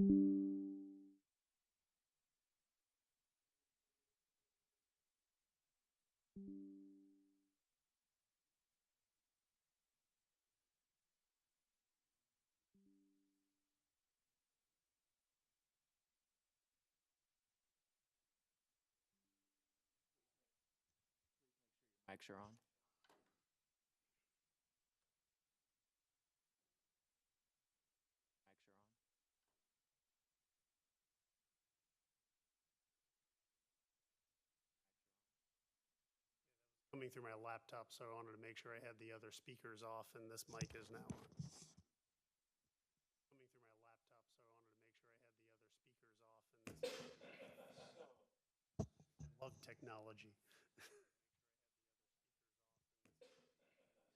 Mics are on. Mics are on. Coming through my laptop, so I wanted to make sure I had the other speakers off, and this mic is now on. Coming through my laptop, so I wanted to make sure I had the other speakers off, and this I love technology.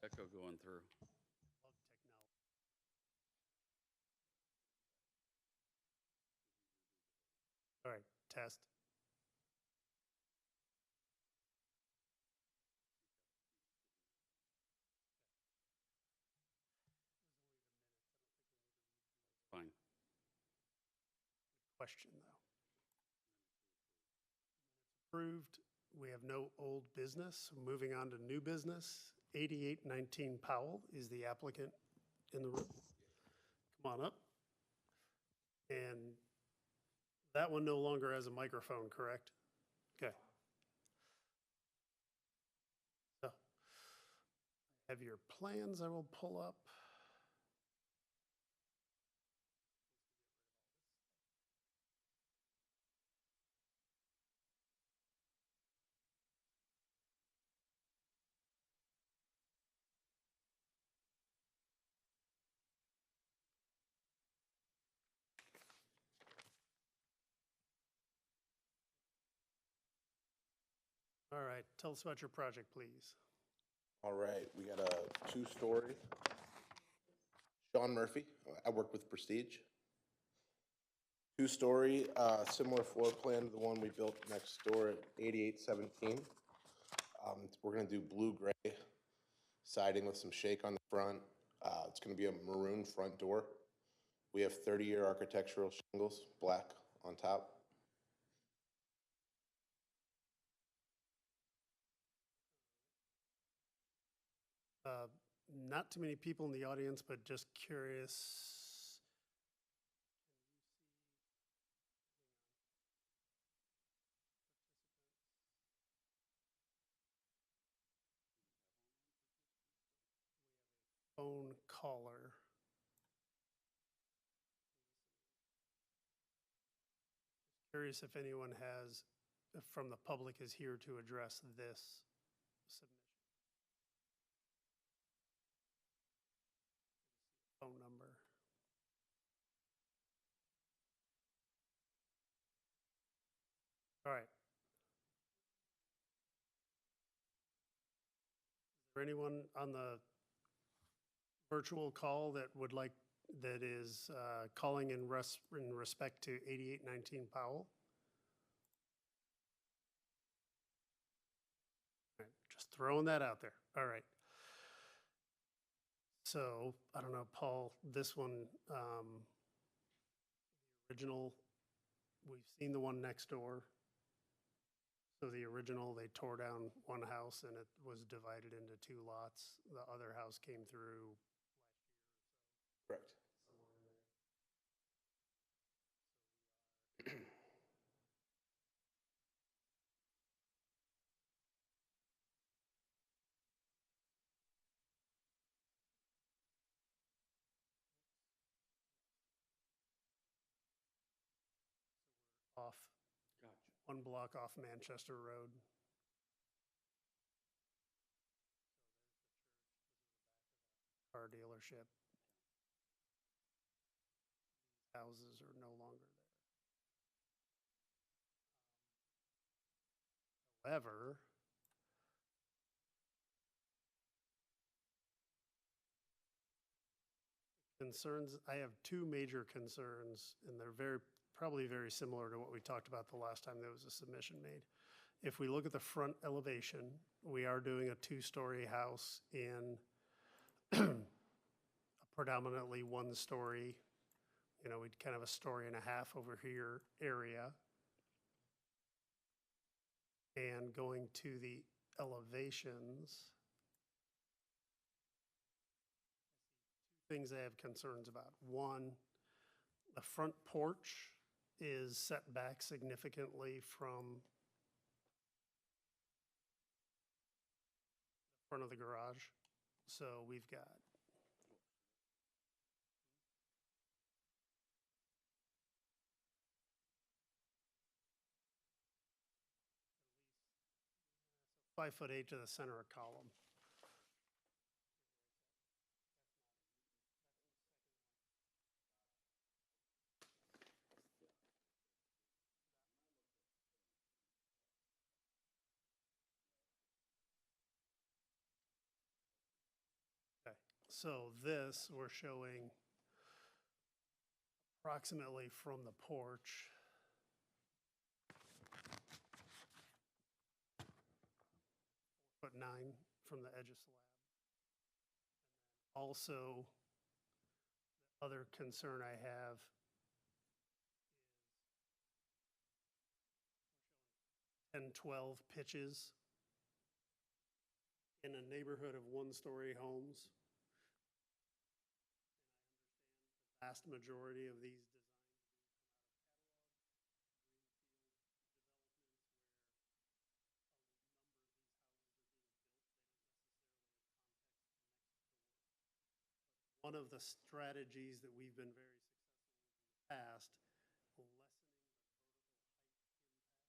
Echo going through. Love technology. All right, test. Fine. Question, though. Approved. We have no old business. Moving on to new business. 8819 Powell is the applicant in the room. Come on up. And that one no longer has a microphone, correct? Okay. So, I have your plans I will pull up. All right, tell us about your project, please. All right, we got a two-story. Sean Murphy, I work with Prestige. Two-story, similar floor plan to the one we built next door at 8817. We're gonna do blue-gray siding with some shake on the front. It's gonna be a maroon front door. We have 30-year architectural shingles, black on top. Not too many people in the audience, but just curious. Phone caller. Curious if anyone has, from the public is here to address this submission. Phone number. All right. Is there anyone on the virtual call that would like, that is calling in respect to 8819 Powell? All right, just throwing that out there. All right. So, I don't know, Paul, this one, the original, we've seen the one next door. So the original, they tore down one house and it was divided into two lots. The other house came through Correct. off, Gotcha. one block off Manchester Road. Car dealership. These houses are no longer there. However, concerns, I have two major concerns, and they're probably very similar to what we talked about the last time there was a submission made. If we look at the front elevation, we are doing a two-story house in a predominantly one-story, you know, we'd kind of a story and a half over here area. And going to the elevations, things I have concerns about. One, the front porch is set back significantly from the front of the garage. So we've got five foot eight to the center of column. Okay, so this we're showing approximately from the porch. Foot 9 from the edge of slab. Also, the other concern I have is 10, 12 pitches in a neighborhood of one-story homes. And I understand the vast majority of these designs do come out of catalogs, greenfield developments where a number of these houses are being built. They don't necessarily have context to next door. But one of the strategies that we've been very successful with in the past, lessening the vertical height impact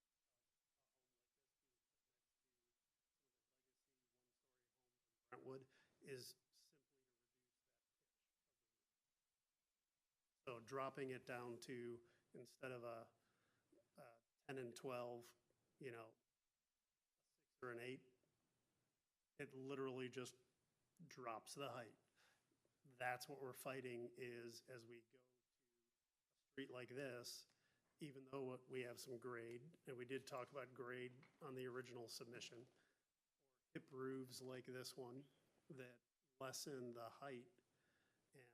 of a home like this being put next to some of the legacy one-story homes in Brentwood is simply to reduce that pitch of the roof. So dropping it down to, instead of a 10 and 12, you know, a 6 or an 8, it literally just drops the height. That's what we're fighting is as we go to a street like this, even though we have some grade, and we did talk about grade on the original submission, or hip roofs like this one that lessen the height. And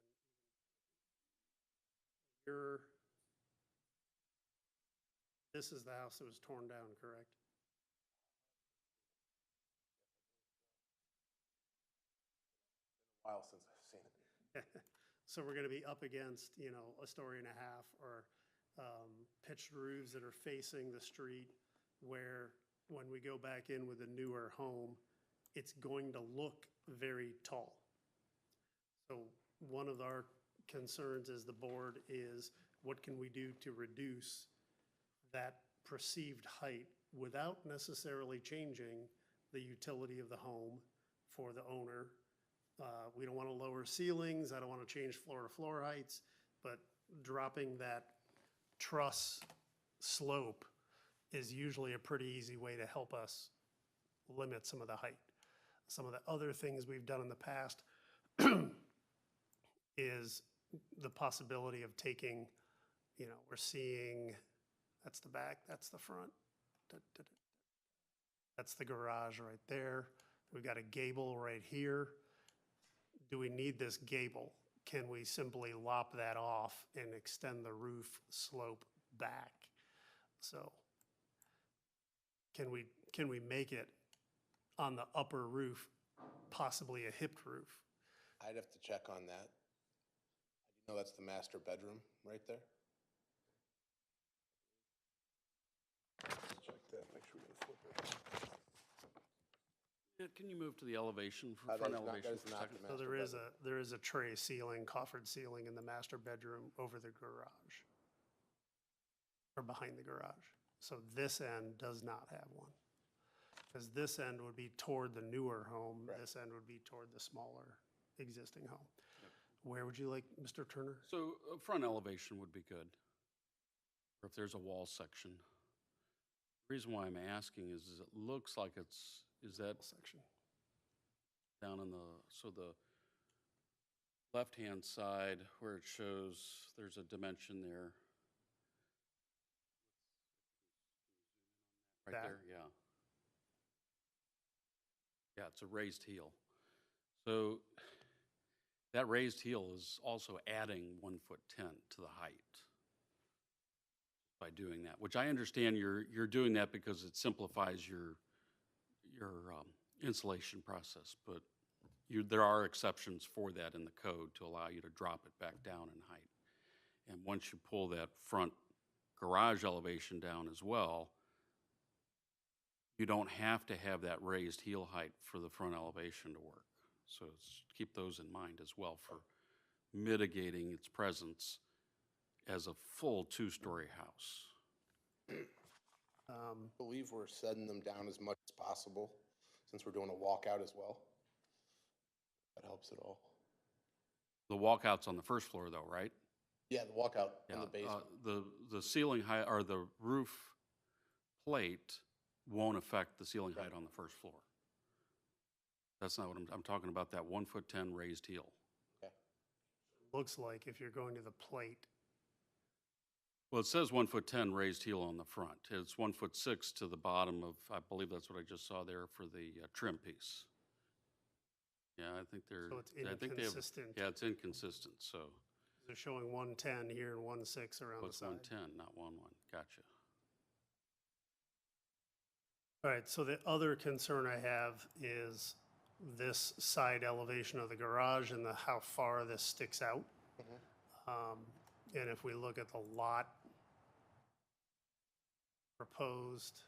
here, this is the house that was torn down, correct? A while since I've seen it. So we're gonna be up against, you know, a story and a half or pitched roofs that are facing the street where when we go back in with a newer home, it's going to look very tall. So one of our concerns as the board is what can we do to reduce that perceived height without necessarily changing the utility of the home for the owner. We don't want to lower ceilings, I don't want to change floor-to-floor heights, but dropping that truss slope is usually a pretty easy way to help us limit some of the height. Some of the other things we've done in the past is the possibility of taking, you know, we're seeing, that's the back, that's the front. That's the garage right there. We've got a gable right here. Do we need this gable? Can we simply lop that off and extend the roof slope back? So can we make it on the upper roof, possibly a hipped roof? I'd have to check on that. I do know that's the master bedroom right there. Check that, make sure we can flip it. Yeah, can you move to the elevation, That front is not- elevation that is for a not second? the So master bedroom. there is a tray ceiling, coffered ceiling in the master bedroom over the garage, or behind the garage. So this end does not have one. Because this end would be toward the newer home, Correct. this end would be toward the smaller existing home. Where would you like, Mr. Turner? So front elevation would be good. Or if there's a wall section. The reason why I'm asking is it looks like is that Section. down in so the left-hand side where it shows there's a dimension there. Right That? there, yeah. Yeah, it's a raised heel. So That raised heel is also adding 1'10" to the height by doing that, which I understand you're doing that because it simplifies your insulation process, but there are exceptions for that in the code to allow you to drop it back down in height. And once you pull that front garage elevation down as well, you don't have to have that raised heel height for the front elevation to work. So keep those in mind as well for mitigating its presence as a full two-story house. I believe we're setting them down as much as possible since we're doing a walkout as well. That helps at all. The walkout's on the first floor though, right? Yeah, the walkout in Yeah, the basement. the ceiling height, or the roof plate won't affect the ceiling height on the first floor. That's not what I'm talking about, that 1'10" raised heel. Okay. Looks like if you're going to the plate, Well, it says 1'10" raised heel on the front. It's 1'6" to the bottom of, I believe that's what I just saw there for the trim piece. Yeah, I think they're. So it's I think they have. inconsistent. Yeah, it's inconsistent, so. they're showing 110 here and 16 around the What's side. 1'10", not 1'1", gotcha. All right, so the other concern I have is this side elevation of the garage and how far this sticks out. And if we look at the lot proposed,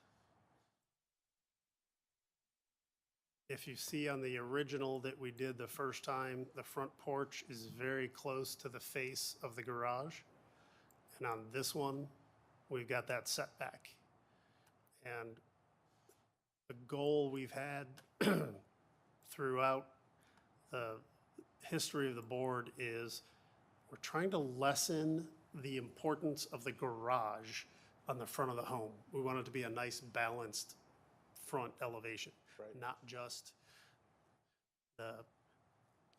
if you see on the original that we did the first time, the front porch is very close to the face of the garage. And on this one, we've got that setback. And the goal we've had throughout the history of the board is we're trying to lessen the importance of the garage on the front of the home. We want it to be a nice balanced front elevation, Right. not just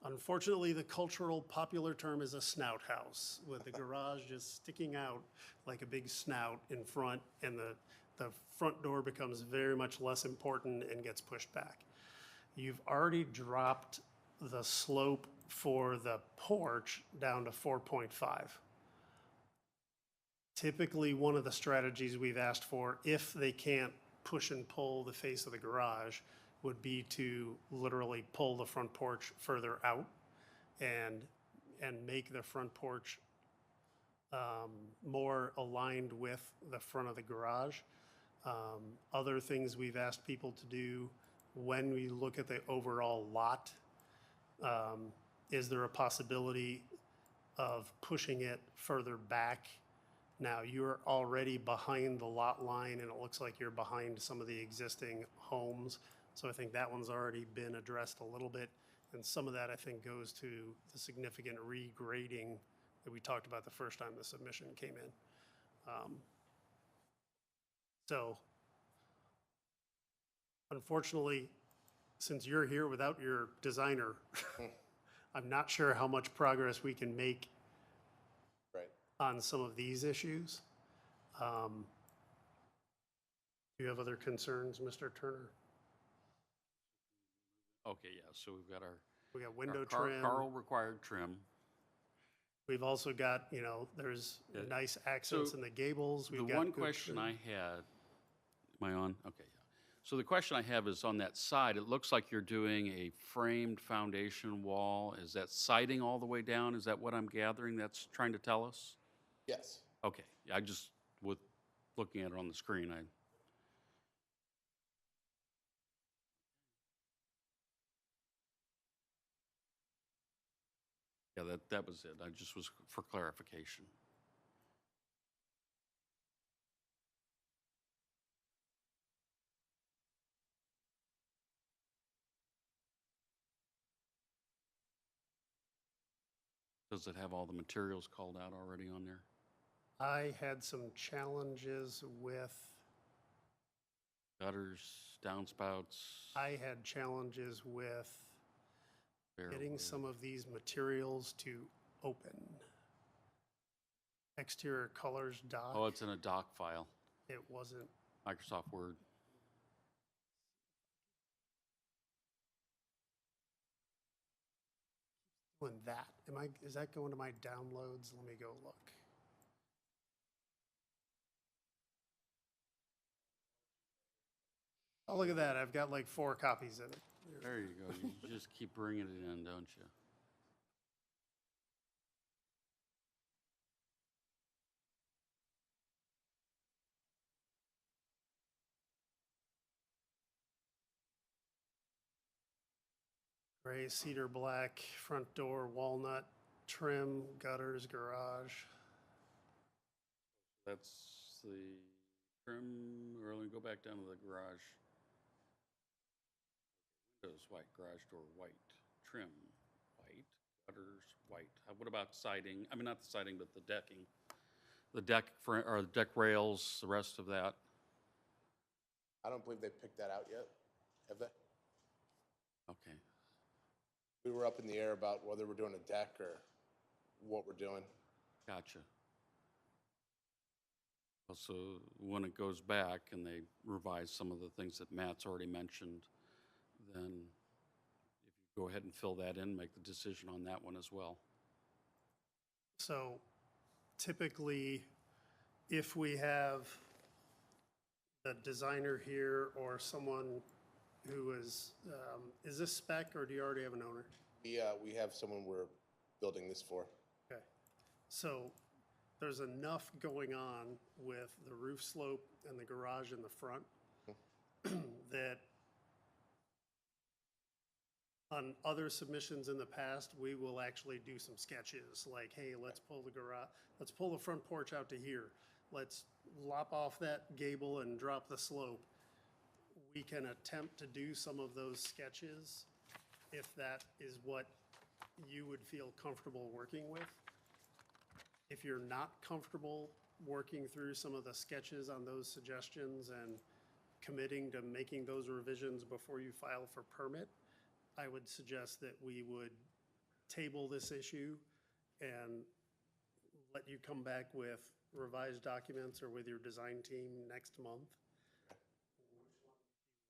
unfortunately, the cultural popular term is a snout house, with the garage just sticking out like a big snout in front, and the front door becomes very much less important and gets pushed back. You've already dropped the slope for the porch down to 4.5. Typically, one of the strategies we've asked for, if they can't push and pull the face of the garage, would be to literally pull the front porch further out and make the front porch more aligned with the front of the garage. Other things we've asked people to do when we look at the overall lot, is there a possibility of pushing it further back? Now, you're already behind the lot line, and it looks like you're behind some of the existing homes. So I think that one's already been addressed a little bit. And some of that, I think, goes to the significant regrading that we talked about the first time the submission came in. So unfortunately, since you're here without your designer, I'm not sure how much progress we can make Right. on some of these issues. Do you have other concerns, Mr. Turner? Okay, yeah, so we've got We got our window trim. Carl required trim. We've also got, there's Yeah. nice accents So in the gables. We've The got one good question trim. I had, am I on? Okay, yeah. So the question I have is on that side, it looks like you're doing a framed foundation wall. Is that siding all the way down? Is that what I'm gathering that's trying to tell us? Yes. Okay, I just, with looking at it on the screen, yeah, that was it. I just was for clarification. Does it have all the materials called out already on there? I had some challenges with, Gutters, downspouts? I had challenges with bare getting wood. some of these materials to open. Exterior colors doc, Oh, it's in a doc file, it wasn't, Microsoft Word. when that, is that going to my downloads? Let me go look. Oh, look at that. I've got like 4 copies of it. There you go. You just keep bringing it in, don't you? Gray, cedar black, front door, walnut, trim, gutters, garage. That's the trim, or let me go back down to the garage. Windows, white, garage door, white, trim, white, gutters, white. What about siding? I mean, not the siding, but the decking. The deck, or the deck rails, the rest of that. I don't believe they picked that out yet, have they? Okay. We were up in the air about whether we're doing a deck or what we're doing. Gotcha. Also, when it goes back and they revise some of the things that Matt's already mentioned, then if you go ahead and fill that in, make the decision on that one as well. So typically, if we have a designer here or someone who is this spec or do you already have an owner? We have someone we're building this for. Okay. So there's enough going on with the roof slope and the garage in the front that on other submissions in the past, we will actually do some sketches like, hey, let's pull the garage, let's pull the front porch out to here. Let's lop off that gable and drop the slope. We can attempt to do some of those sketches if that is what you would feel comfortable working with. If you're not comfortable working through some of the sketches on those suggestions and committing to making those revisions before you file for permit, I would suggest that we would table this issue and let you come back with revised documents or with your design team next month.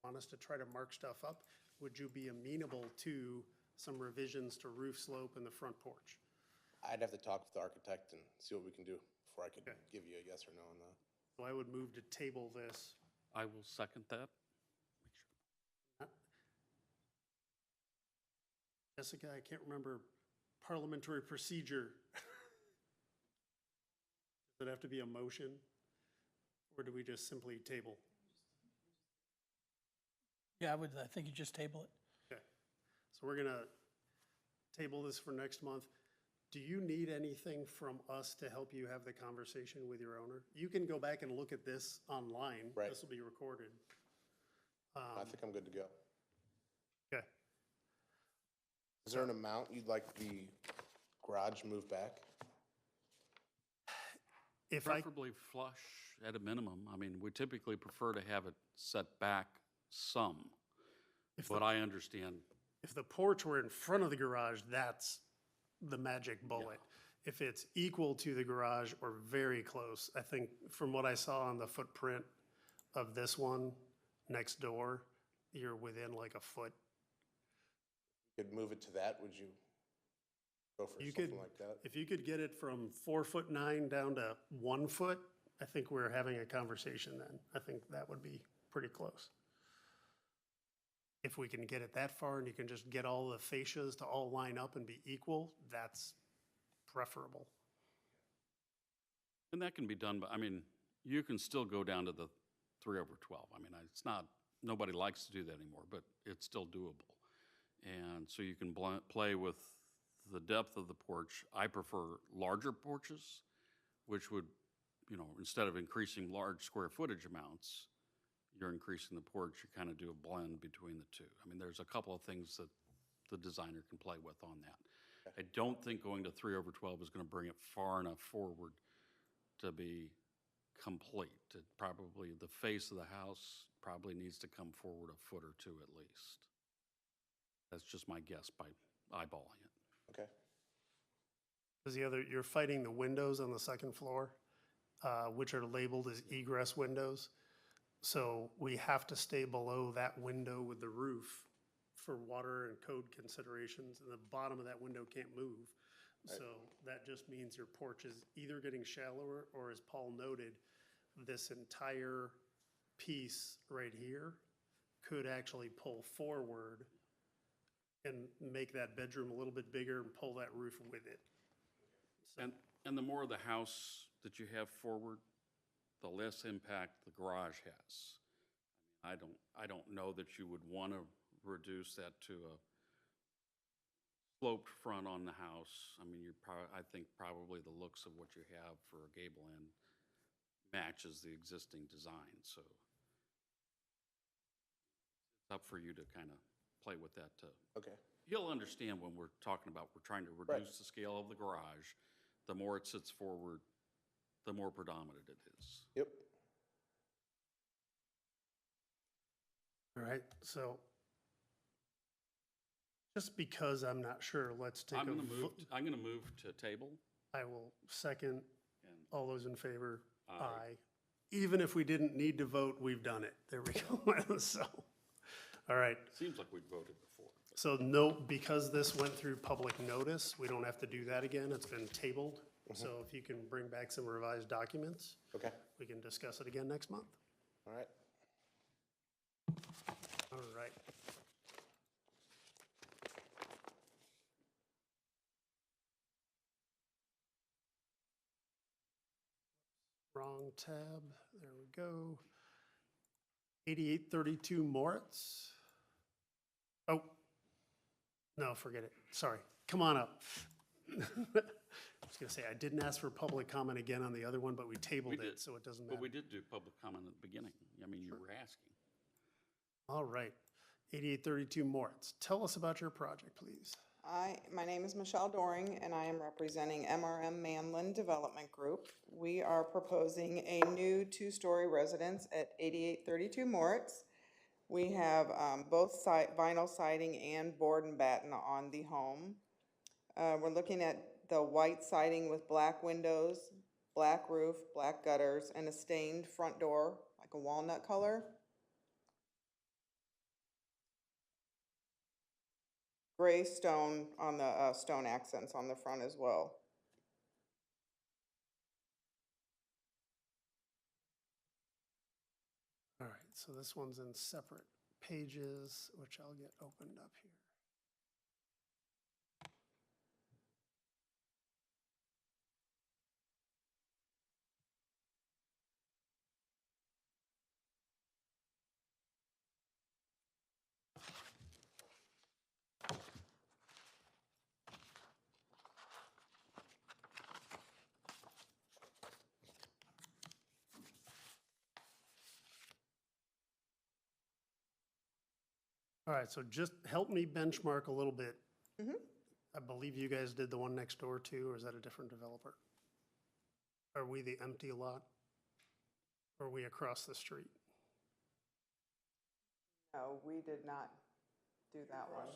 Want us to try to mark stuff up? Would you be amenable to some revisions to roof slope and the front porch? I'd have to talk with the architect and see what we can do before I could give you a yes or no on that. So I would move to table this. I will second that. Jessica, I can't remember parliamentary procedure. Does it have to be a motion? Or do we just simply table? Yeah, I think you just table it. Okay, so we're gonna table this for next month. Do you need anything from us to help you have the conversation with your owner? You can go back and look at this online. Right. This will be recorded. I think I'm good to go. Okay, Is there an amount you'd like the garage moved back? if I, Preferably flush at a minimum. I mean, we typically prefer to have it set back some, but I understand. if the porch were in front of the garage, that's the magic bullet. If it's equal to the garage or very close, I think from what I saw on the footprint of this one next door, you're within like a foot. Could move it to that, would you go for You could, something like that? if you could get it from 4'9" down to 1 foot, I think we're having a conversation then. I think that would be pretty close. If we can get it that far and you can just get all the fascias to all line up and be equal, that's preferable. And that can be done, but I mean, you can still go down to the 3/12. I mean, it's not, nobody likes to do that anymore, but it's still doable. And so you can play with the depth of the porch. I prefer larger porches, which would, you know, instead of increasing large square footage amounts, you're increasing the porch, you kind of do a blend between the two. I mean, there's a couple of things that the designer can play with on that. I don't think going to 3/12 is going to bring it far enough forward to be complete. It probably, the face of the house probably needs to come forward a foot or two at least. That's just my guess by eyeballing it. Okay. Because you're fighting the windows on the second floor, which are labeled as egress windows. So we have to stay below that window with the roof for water and code considerations, and the bottom of that window can't move. So that just means your porch is either getting shallower, or as Paul noted, this entire piece right here could actually pull forward and make that bedroom a little bit bigger and pull that roof with it. And the more of the house that you have forward, the less impact the garage has. I don't know that you would want to reduce that to a sloped front on the house. I mean, I think probably the looks of what you have for a gable end matches the existing design, so it's up for you to kind of play with that too. Okay. He'll understand when we're talking about, we're trying to reduce the scale of the garage. The more it sits forward, the more predominant it is. Yep. All right, so just because I'm not sure, let's take I'm a gonna move, vote. I'm gonna move to table. I will second. And All those in favor? Aye. Even if we didn't need to vote, we've done it. There we go. So, all right. Seems like we'd voted before. So no, because this went through public notice, we don't have to do that again. It's been tabled. So if you can bring back some revised documents, Okay. we can discuss it again next month. All right. All right. Wrong tab. There we go. 8832 Moritz. Oh, no, forget it. Sorry. Come on up. I was going to say, I didn't ask for public comment again on the other one, but we tabled We it, did. so it doesn't But we matter. did do public comment at the beginning. I mean, you were asking. All right. 8832 Moritz. Tell us about your project, please. My name is Michelle Doring, and I am representing MRM Manland Development Group. We are proposing a new two-story residence at 8832 Moritz. We have both vinyl siding and board and batten on the home. We're looking at the white siding with black windows, black roof, black gutters, and a stained front door, like a walnut color. Gray stone on the stone accents on the front as well. All right, so this one's in separate pages, which I'll get opened up here. All right, so just help me benchmark a little bit. I believe you guys did the one next door too, or is that a different developer? Are we the empty lot? Or are we across the street? No, we did not do that one.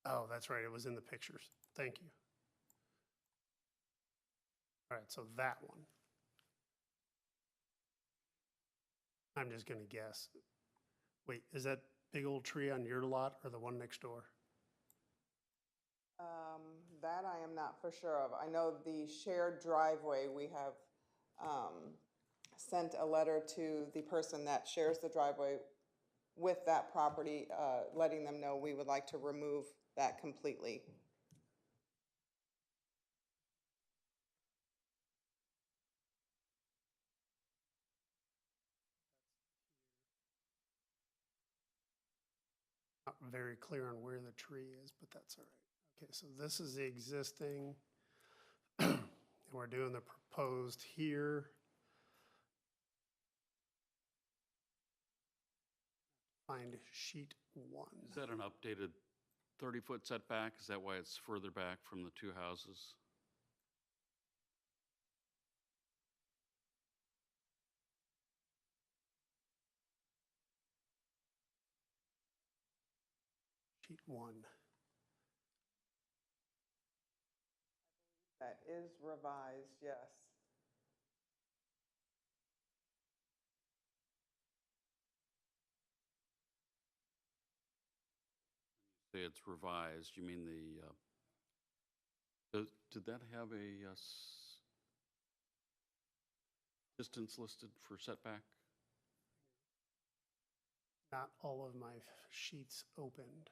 Oh, that's right, it was in the pictures. Thank you. All right, so that one. I'm just gonna guess. Wait, is that big old tree on your lot or the one next door? That I am not for sure of. I know the shared driveway, we have sent a letter to the person that shares the driveway with that property, letting them know we would like to remove that completely. Not very clear on where the tree is, but that's all right. Okay, so this is the existing, and we're doing the proposed here. Find sheet one. Is that an updated 30-foot setback? Is that why it's further back from the two houses? Sheet one. That is revised, yes. say it's revised, you mean did that have a distance listed for setback? Not all of my sheets opened.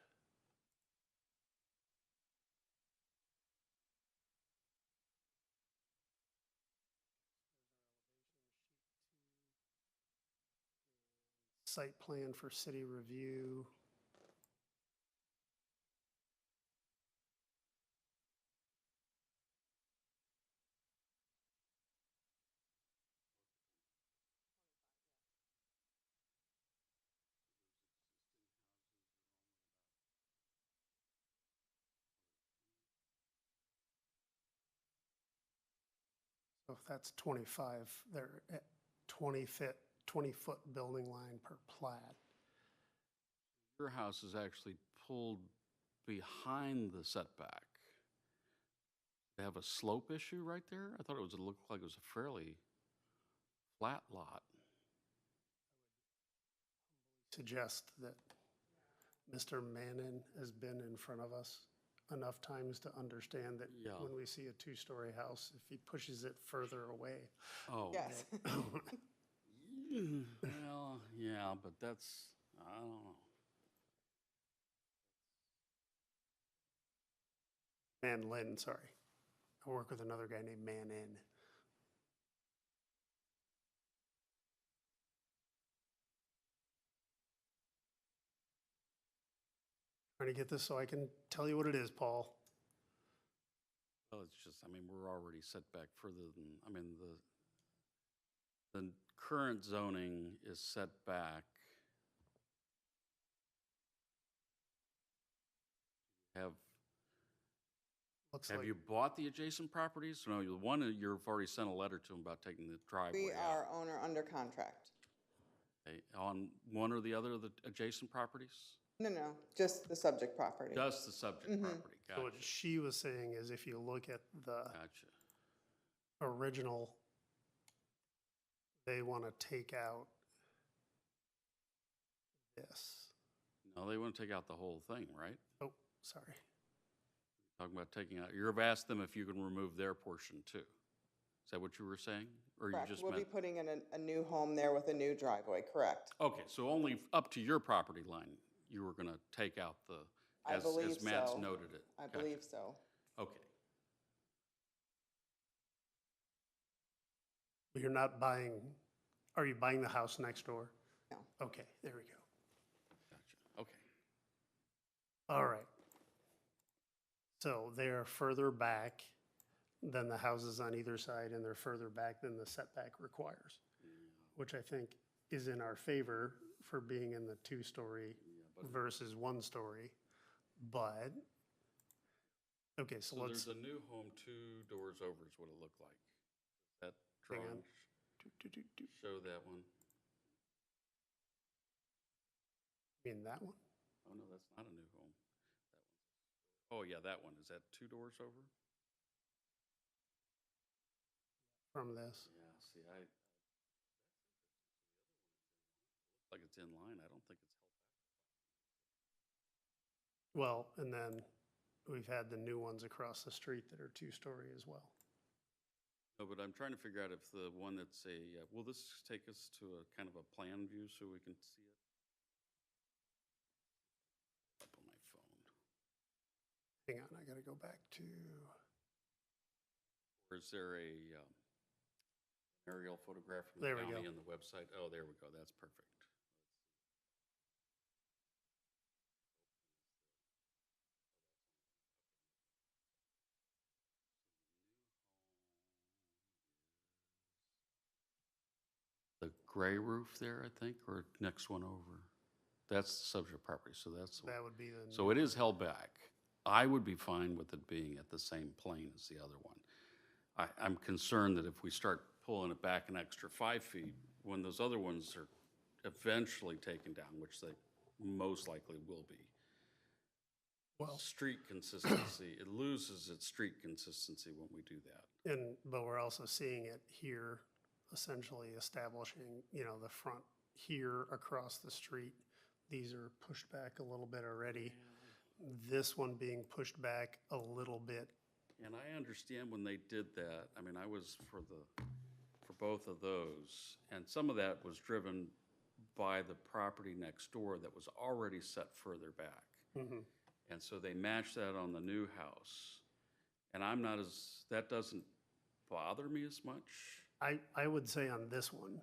Site plan for city review. So if that's 25, they're at 20-foot building line per plat. Your house is actually pulled behind the setback. They have a slope issue right there? I thought it looked like it was a fairly flat lot. Suggest that Mr. Manning has been in front of us enough times to understand that Yeah. when we see a two-story house, if he pushes it further away. Oh. Yes. Well, yeah, but that's, I don't know. Manlin, sorry. I work with another guy named Manin. Trying to get this so I can tell you what it is, Paul. Well, it's just, I mean, we're already set back further than, I mean, the current zoning is set back. Looks Have like you bought the adjacent properties? No, the one, you've already sent a letter to them about taking the driveway We out. are owner under contract. Okay, on one or the other of the adjacent properties? No, just the subject property. Just the subject property, so gotcha, what she was saying is if you look at the gotcha. original, they want to take out this. No, they want to take out the whole thing, right? Oh, sorry. Talking about taking out, you've asked them if you can remove their portion too. Is that what you were saying? Or you Correct. just We'll be meant? putting in a new home there with a new driveway, correct? Okay, so only up to your property line, you were gonna take out the, I believe as Matt's so. noted it. I Gotcha. believe so. Okay, But you're not buying, are you buying the house next door? No. Okay, there we go. gotcha, okay. All right. So they're further back than the houses on either side, and they're further back than the setback requires, which I think is in our favor for being in the two-story versus one-story. But, okay, so So let's, there's a new home 2 doors over is what it looked like. That Hang on. drawing, show that one. in that one? Oh, no, that's not a new home. That one's, oh, yeah, that one. Is that 2 doors over? From this. Yeah, see, looks like it's in line. I don't think it's held back. Well, and then we've had the new ones across the street that are two-story as well. No, but I'm trying to figure out if the one that's will this take us to a kind of a plan view so we can see it? Up on my phone. Hang on, I gotta go back to, Or is there a aerial photograph from There the we county go. on the website? Oh, there we go. That's perfect. The gray roof there, I think, or next one over. That's the subject property, so that's the one. that would be the. So it is held back. I would be fine with it being at the same plane as the other one. I'm concerned that if we start pulling it back an extra 5 feet, when those other ones are eventually taken down, which they most likely will be, Well, street consistency, it loses its street consistency when we do that. but we're also seeing it here, essentially establishing, the front here across the street. These are pushed back a little bit already. this one being pushed back a little bit. And I understand when they did that, I mean, I was for both of those, and some of that was driven by the property next door that was already set further back. And so they matched that on the new house. And I'm not as, that doesn't bother me as much. I would say on this one,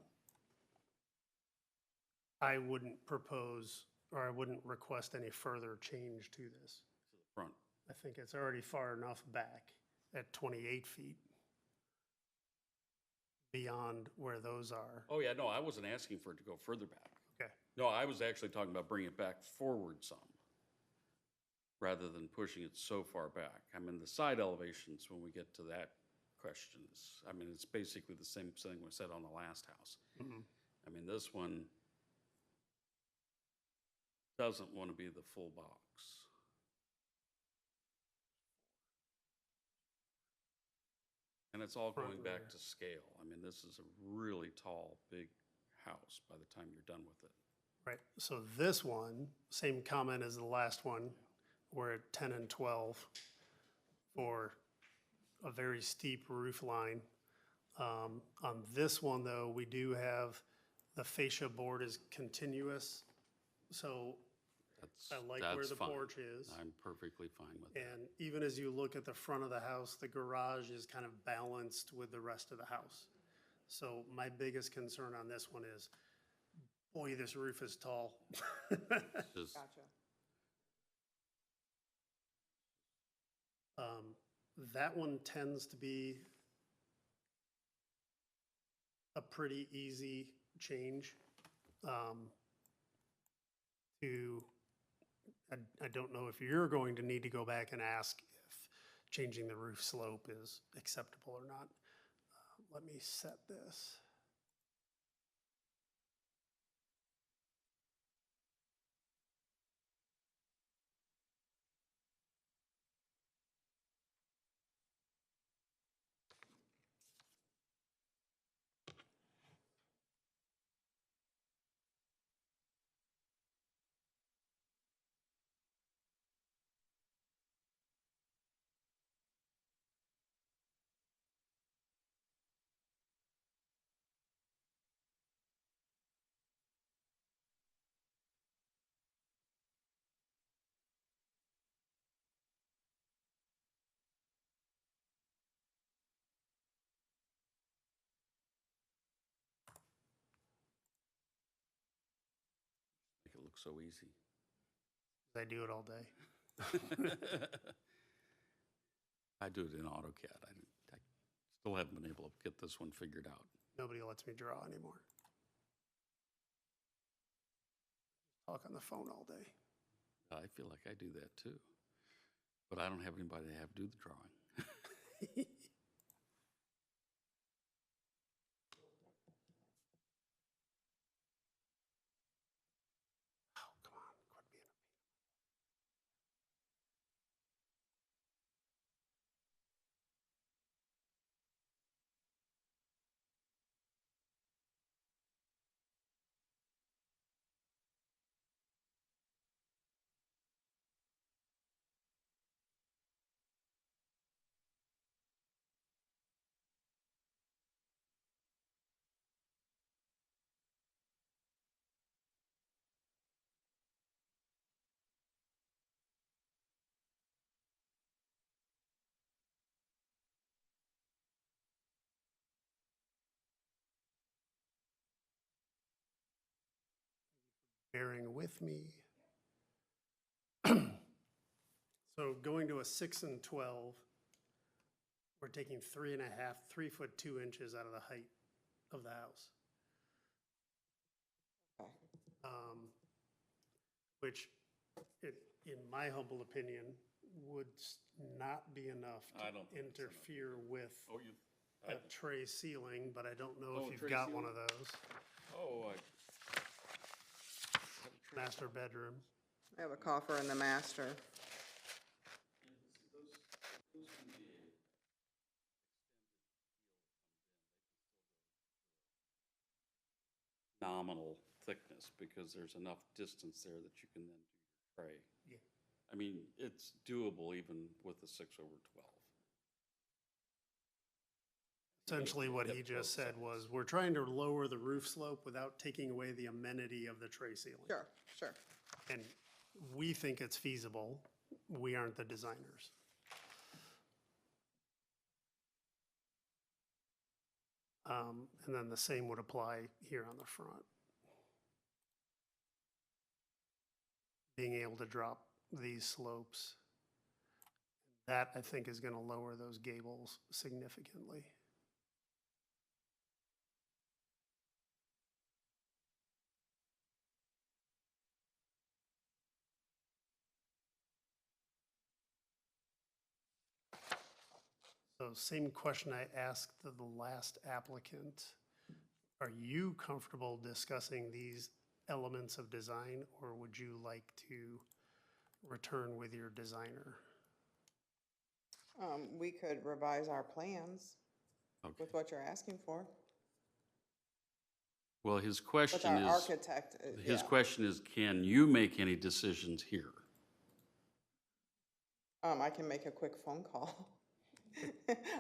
I wouldn't propose, or I wouldn't request any further change to this. Front. I think it's already far enough back at 28 feet beyond where those are. Oh, yeah, no, I wasn't asking for it to go further back. Okay. No, I was actually talking about bringing it back forward some, rather than pushing it so far back. I mean, the side elevations, when we get to that question, is, I mean, it's basically the same thing we said on the last house. I mean, this one doesn't want to be the full box. And it's all going back to scale. I mean, this is a really tall, big house by the time you're done with it. Right, so this one, same comment as the last one, we're at 10 and 12 for a very steep roof line. On this one, though, we do have, the fascia board is continuous, so I like where That's the fine. porch is. I'm perfectly fine with that. And even as you look at the front of the house, the garage is kind of balanced with the rest of the house. So my biggest concern on this one is, boy, this roof is tall. Just, Gotcha. That one tends to be a pretty easy change. I don't know if you're going to need to go back and ask if changing the roof slope is acceptable or not. Let me set this. make it look so easy. I do it all day. I do it in AutoCAD. I still haven't been able to get this one figured out. Nobody lets me draw anymore. Talk on the phone all day. I feel like I do that too. But I don't have anybody to have do the drawing. Oh, come on, quit being a pain. Bearing with me. So going to a 6 and 12, we're taking 3 foot 2 inches out of the height of the house. Okay. Which, in my humble opinion, would not be enough I to don't think it's enough. interfere with Oh, you, a tray ceiling, but I don't know Oh, if you've tray got one ceiling? of those. oh, Master bedroom. I have a coffer in the master. nominal thickness because there's enough distance there that you can then do your tray. Yeah. I mean, it's doable even with a 6/12. Essentially, what he just said was, we're trying to lower the roof slope without taking away the amenity of the tray ceiling. Sure, sure. And we think it's feasible. We aren't the designers. And then the same would apply here on the front. Being able to drop these slopes, that I think is going to lower those gables significantly. So same question I asked the last applicant. Are you comfortable discussing these elements of design, or would you like to return with your designer? We could revise our plans Okay. with what you're asking for. Well, his With question our is, architect, his yeah. question is, can you make any decisions here? I can make a quick phone call.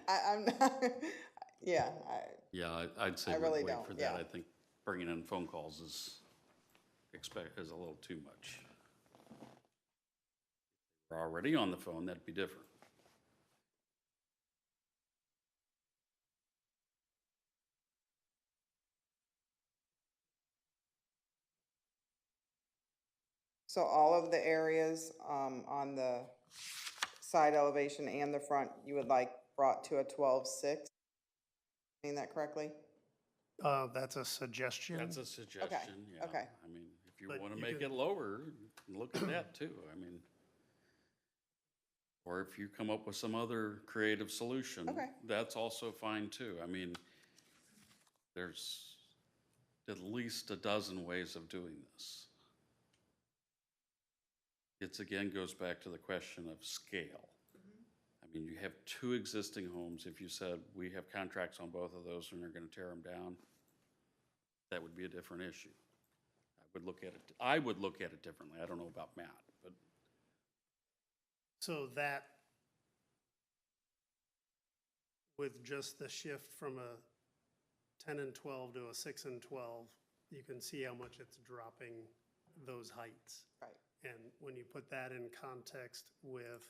I'm not, yeah, Yeah, I'd say I we'd really wait don't, for that. yeah. I think bringing in phone calls is a little too much. If we're already on the phone, that'd be different. so all of the areas, on the side elevation and the front, you would like brought to a 12.6? Saying that correctly? That's a suggestion. That's a suggestion, yeah. okay. I mean, if you But want to you make can- it lower, look at that too. I mean, or if you come up with some other creative solution, Okay. that's also fine too. I mean, there's at least a dozen ways of doing this. It's again goes back to the question of scale. I mean, you have two existing homes. If you said, we have contracts on both of those and they're going to tear them down, that would be a different issue. I would look at it differently. I don't know about Matt, but So that, with just the shift from a 10 and 12 to a 6 and 12, you can see how much it's dropping those heights. Right. And when you put that in context with,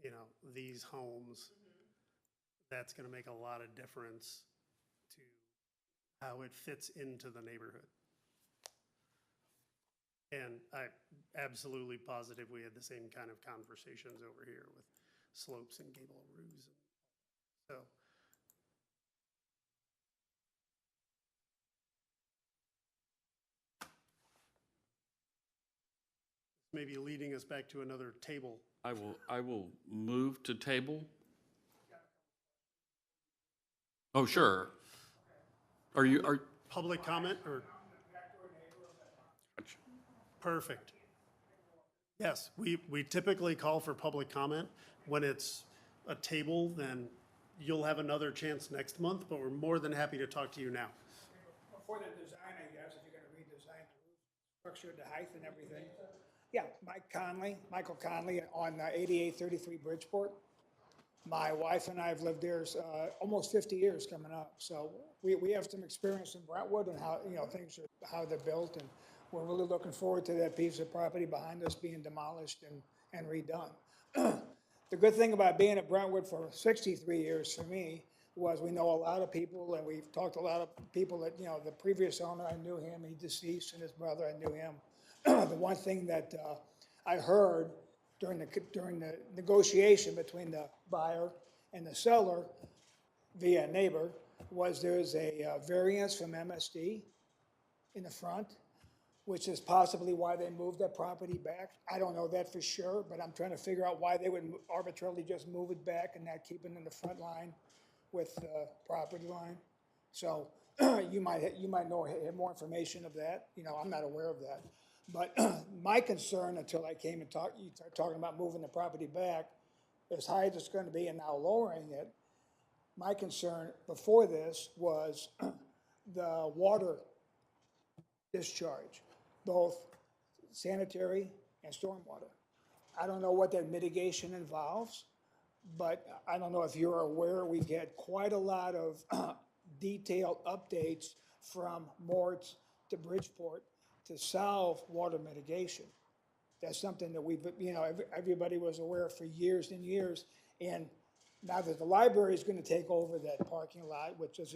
you know, these homes, that's going to make a lot of difference to how it fits into the neighborhood. And I absolutely positive we had the same kind of conversations over here with slopes and gable roofs. So maybe leading us back to another table. I will move to table. Oh, sure. Are, Public comment or? Perfect. Yes, we typically call for public comment. When it's a table, then you'll have another chance next month, but we're more than happy to talk to you now. For the design, I guess, if you're gonna redesign the roof structure, the height and everything. Yeah, Michael Conley on 8833 Bridgeport. My wife and I have lived there almost 50 years coming up. So we have some experience in Brentwood and how, you know, things are, how they're built. And we're really looking forward to that piece of property behind us being demolished and redone. The good thing about being at Brentwood for 63 years for me was we know a lot of people, and we've talked to a lot of people that, you know, the previous owner, I knew him, he deceased, and his brother, I knew him. The one thing that I heard during the negotiation between the buyer and the seller via neighbor was there's a variance from MSD in the front, which is possibly why they moved that property back. I don't know that for sure, but I'm trying to figure out why they would arbitrarily just move it back and not keep it in the front line with the property line. So you might know, have more information of that. You know, I'm not aware of that. But my concern until I came and you start talking about moving the property back, as high as it's going to be and now lowering it, my concern before this was the water discharge, both sanitary and stormwater. I don't know what that mitigation involves, but I don't know if you're aware, we've had quite a lot of detailed updates from Morts to Bridgeport to solve water mitigation. That's something that we've, everybody was aware of for years and years. And now that the library is gonna take over that parking lot, which is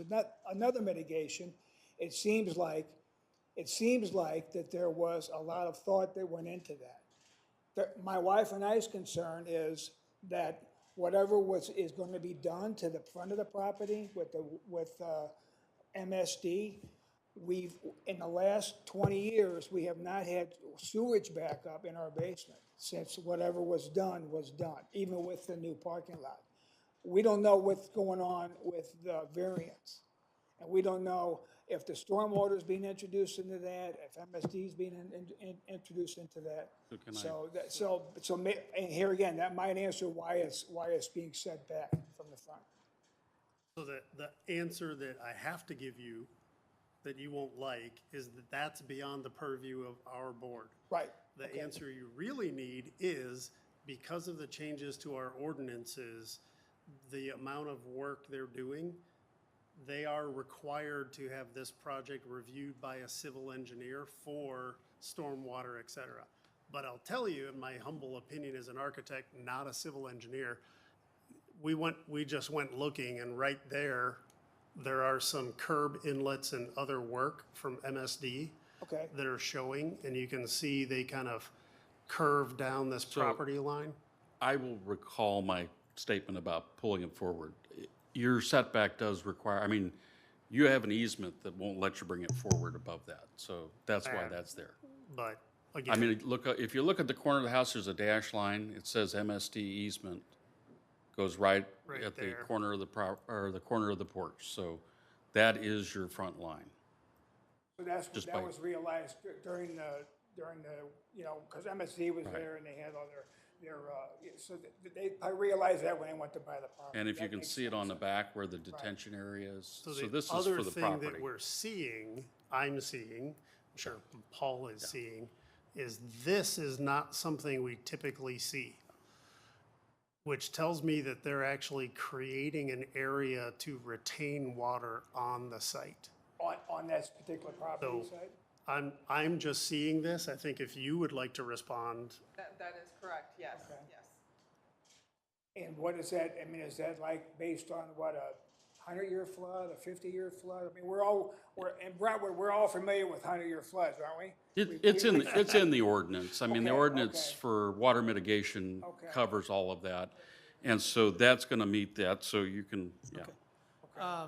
another mitigation, it seems like that there was a lot of thought that went into that. My wife and I's concern is that whatever is gonna be done to the front of the property with MSD, in the last 20 years, we have not had sewage backup in our basement since whatever was done, even with the new parking lot. We don't know what's going on with the variance. And we don't know if the stormwater is being introduced into that, if MSD is being introduced into that. And here again, that might answer why it's being set back from the front. So the answer that I have to give you that you won't like is that that's beyond the purview of our board. Right. The answer you really need is, because of the changes to our ordinances, the amount of work they're doing, they are required to have this project reviewed by a civil engineer for stormwater, et cetera. But I'll tell you, in my humble opinion as an architect, not a civil engineer, we just went looking, and right there are some curb inlets and other work from MSD Okay. that are showing, and you can see they kind of curve down this property line. I will recall my statement about pulling it forward. Your setback does require, I mean, you have an easement that won't let you bring it forward above that, so that's why that's there. But I again, mean, if you look at the corner of the house, there's a dash line, it says MSD easement, goes right Right at the there. corner of the corner of the porch, so that is your front line. So that by- was realized during the, because MSD was there and they had all so I realized that when they went to buy the property. And if you That can makes see it sense. on the back where the detention area is, so so the this is other for the thing property. that we're seeing, I'm sure Paul is seeing, is this is not something we typically see, which tells me that they're actually creating an area to retain water on the site. On that particular property So- site? I'm just seeing this. I think if you would like to respond, That is correct, yes, Okay. yes. And what is that, I mean, is that like based on what, a 100-year flood, a 50-year flood? I mean, in Brentwood, we're all familiar with 100-year floods, aren't we? It's in the ordinance. I mean, the Okay, ordinance okay. for water mitigation Okay. covers all of that. And so that's gonna meet that, so you can, yeah.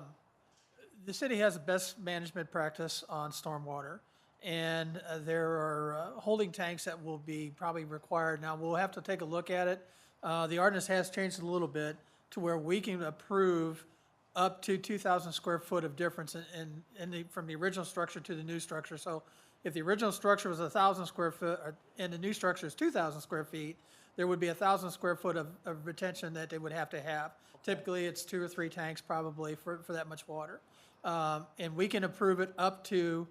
The city has a best management practice on stormwater, and there are holding tanks that will be probably required. Now, we'll have to take a look at it. The ordinance has changed a little bit to where we can approve up to 2,000 square foot of difference from the original structure to the new structure. So if the original structure was 1,000 square foot, and the new structure is 2,000 square feet, there would be 1,000 square foot of retention that they would have to have. Typically, it's 2 or 3 tanks probably for that much water. And we can approve it up to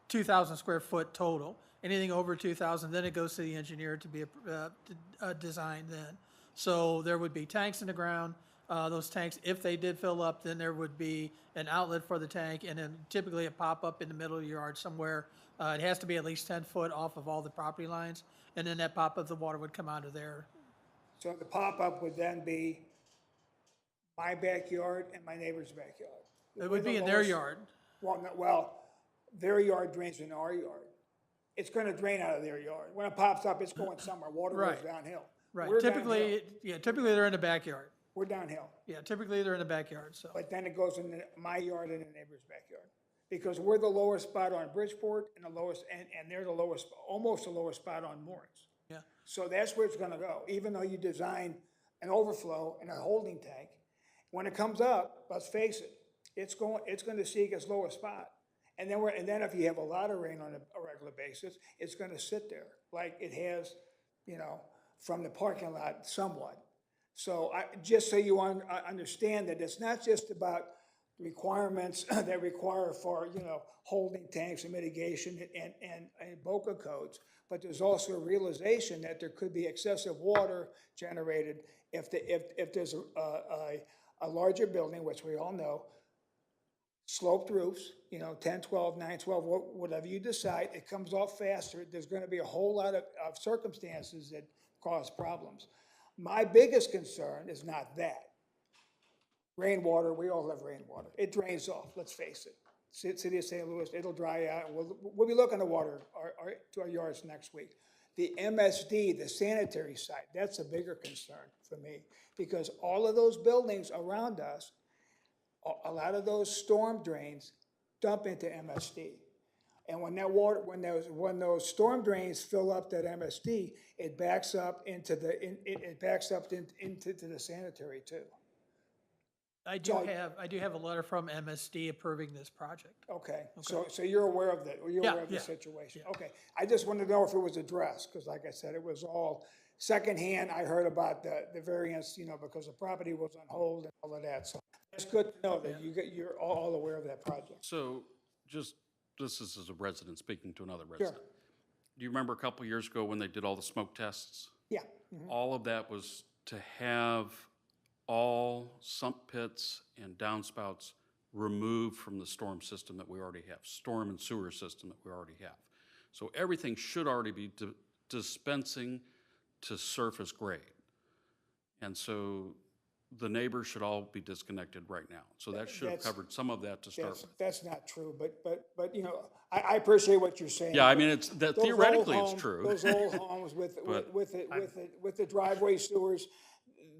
2,000 square foot total. Anything over 2,000, then it goes to the engineer to be designed then. So there would be tanks in the ground. Those tanks, if they did fill up, then there would be an outlet for the tank, and then typically a pop-up in the middle of your yard somewhere. It has to be at least 10 foot off of all the property lines, and then that pop-up, the water would come out of there. So the pop-up would then be my backyard and my neighbor's backyard. It would be in their yard. Well, their yard drains into our yard. It's gonna drain out of their yard. When it pops up, it's going somewhere. Water goes Right. downhill. Right, We're downhill. typically they're in the backyard. We're downhill. Yeah, typically they're in the backyard, so. But then it goes into my yard and the neighbor's backyard. Because we're the lowest spot on Bridgeport and and they're the lowest, almost the lowest spot on Morris. Yeah. So that's where it's gonna go. Even though you design an overflow and a holding tank, when it comes up, let's face it, it's gonna seek its lowest spot. And then if you have a lot of rain on a regular basis, it's gonna sit there like it has, from the parking lot somewhat. So just so you understand that it's not just about requirements that require for, holding tanks and mitigation and BOCA codes. But there's also a realization that there could be excessive water generated if there's a larger building, which we all know, sloped roofs, 10, 12, 9, 12, whatever you decide, it comes off faster. There's going to be a whole lot of circumstances that cause problems. My biggest concern is not that. Rainwater, we all have rainwater. It drains off, let's face it. City of St. Louis, it'll dry out. We'll be looking to water to our yards next week. The MSD, the sanitary side, that's a bigger concern for me because all of those buildings around us, a lot of those storm drains dump into MSD. And when that water, when those storm drains fill up that MSD, it backs up into the sanitary too. I do have a letter from MSD approving this project. Okay, so you're aware of that, or you're aware of the situation? Okay, I just wanted to know if it was addressed, because like I said, it was all secondhand. I heard about the variance, because the property was on hold and all of that, so it's good to know that you're all aware of that project. So this is as a resident speaking to another resident. Do you remember a couple years ago when they did all the smoke tests? Yeah, All of that was to have all sump pits and downspouts removed from the storm system that we already have, storm and sewer system that we already have. So everything should already be dispensing to surface grade. And so the neighbors should all be disconnected right now. So that should have covered some of that to start with. that's not true, but I appreciate what you're saying. Yeah, I mean, Those theoretically old it's true. Those old homes with the driveway sewers,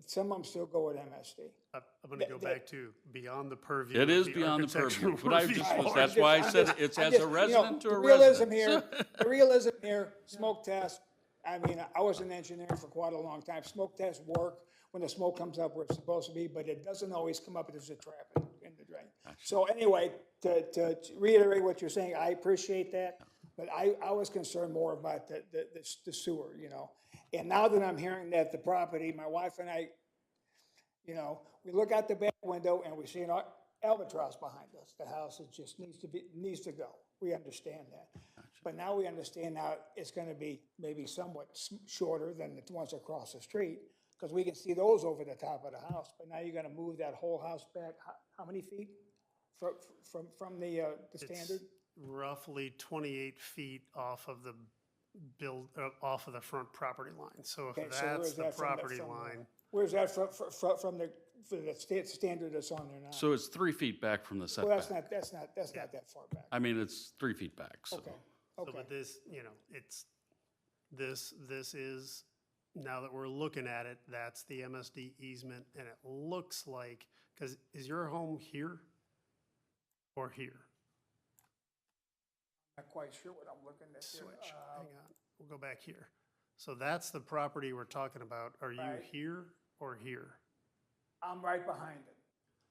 some of them still go at MSD. I'm going to go back to beyond the purview. It of is the beyond the architectural purview, but I review. just, that's why I said it's as a resident to a Realism resident. here, the realism here, smoke test. I mean, I was an engineer for quite a long time. Smoke tests work when the smoke comes up where it's supposed to be, but it doesn't always come up if there's a trap in the drain. So anyway, to reiterate what you're saying, I appreciate that, but I was concerned more about the sewer, And now that I'm hearing that the property, my wife and I, we look out the back window and we see an albatross behind us. The house just needs to go. We understand that. But now we understand now it's going to be maybe somewhat shorter than the ones across the street because we can see those over the top of the house. But now you're going to move that whole house back, how many feet from the standard? Roughly 28 feet off of the off of the front property line. So if Okay, so that's where's the that from property line, Where's that from the standard that's on there now? So it's 3 feet back from the Well, setback. that's not that far back. I mean, it's 3 feet back, so. Okay, so okay. but this, it's, this is, now that we're looking at it, that's the MSD easement, and it looks like, because is your home here or here? Not quite sure what I'm looking at here. Switch, hang on, we'll go back here. So that's the property we're talking about. Are you Right. here or here? I'm right behind it.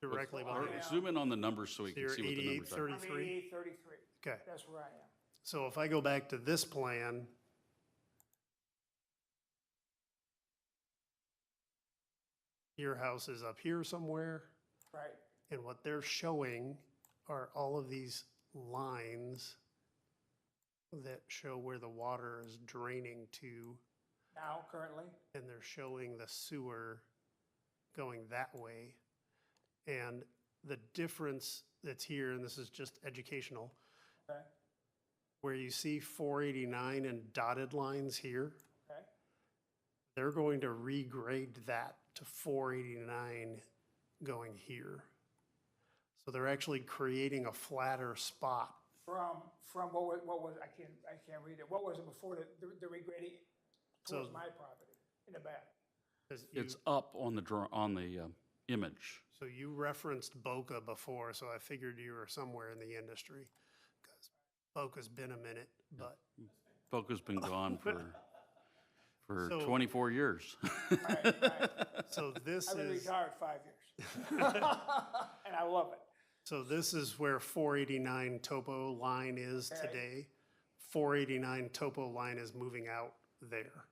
Directly Or behind it? zoom in on the numbers so we So can you're see what the numbers are. I'm 8833? 8833. Okay, That's where I am. so if I go back to this plan, your house is up here somewhere, Right. and what they're showing are all of these lines that show where the water is draining to, Now, currently? and they're showing the sewer going that way. And the difference that's here, and this is just educational, Okay, where you see 489 and dotted lines here, okay. they're going to regrade that to 489 going here. So they're actually creating a flatter spot. From what was, I can't read it. What was it before the regrading towards So- my property in the back? 'Cause you- It's up on the image. So you referenced Boca before, so I figured you were somewhere in the industry. Because Boca's been a minute, but Boca's been gone for So- 24 years. so this I've been is, retired 5 years. And I love it. so this is where 489 topo line is Okay. today. 489 topo line is moving out there.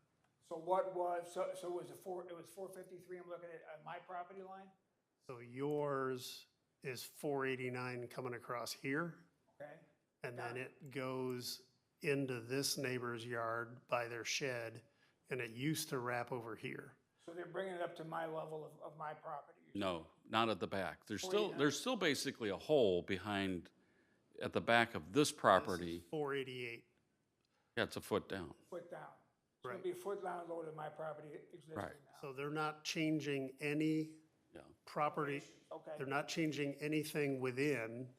So what was, so it was 453, I'm looking at my property line? So yours is 489 coming across here, Okay, and then it goes into this neighbor's yard by their shed, and it used to wrap over here. so they're bringing it up to my level of my property. No, not at the back. There's still basically a hole behind, at the back of this property. 488. Yeah, it's a foot down. Foot down. So it'll Right. be a foot down low to my property existing Right. now. So they're not changing any Yeah. property, Okay, they're not changing anything within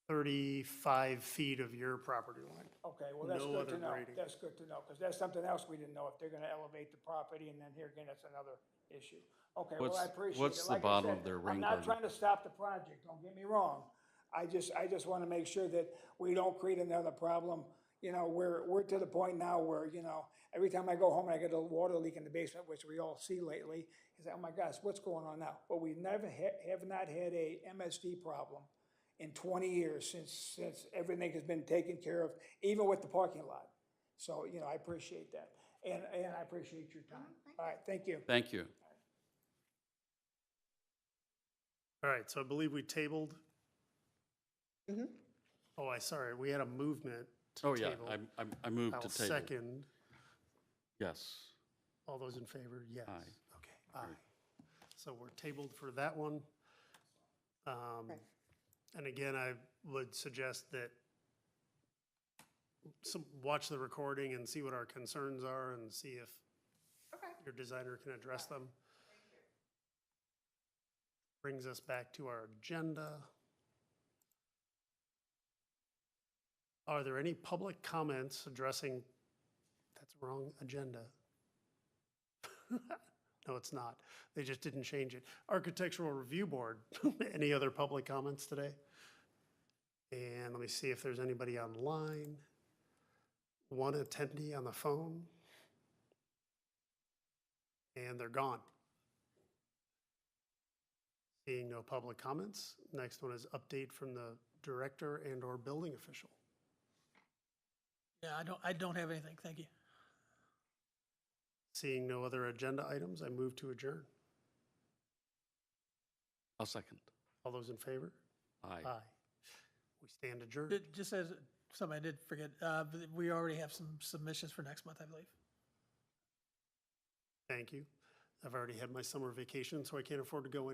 35 feet of your property line. okay, well, that's No good to other know. grading. That's good to know, because that's something else we didn't know, if they're gonna elevate the property, and then here again, that's another issue. Okay, well, I appreciate it. what's the Like I bottom said, of their rain I'm not garden? trying to stop the project, don't get me wrong. I just wanna make sure that we don't create another problem. You know, we're to the point now where, you know, every time I go home and I get a water leak in the basement, which we all see lately, is like, oh my gosh, what's going on now? But we never have not had a MSD problem in 20 years since everything has been taken care of, even with the parking lot. So, you know, I appreciate that. And I appreciate your time. All right, thank you. Thank you. All right, so I believe we tabled. Oh, sorry, we had a movement to Oh, yeah, table. I moved I'll to table. second. Yes. All those in favor, yes. Aye. Okay, aye. So we're tabled for that one. And again, I would suggest that watch the recording and see what our concerns are and see if your designer can address them. Brings us back to our agenda. Are there any public comments addressing, that's wrong agenda. No, it's not. They just didn't change it. Architectural Review Board, any other public comments today? And let me see if there's anybody online. One attendee on the phone. And they're gone. Seeing no public comments. Next one is update from the director and/or building official. Yeah, I don't have anything, thank you. Seeing no other agenda items, I move to adjourn. I'll second. All those in favor? Aye. Aye. We stand adjourned. Just as, something I did forget, we already have some submissions for next month, I believe. Thank you. I've already had my summer vacation, so I can't afford to go anywhere.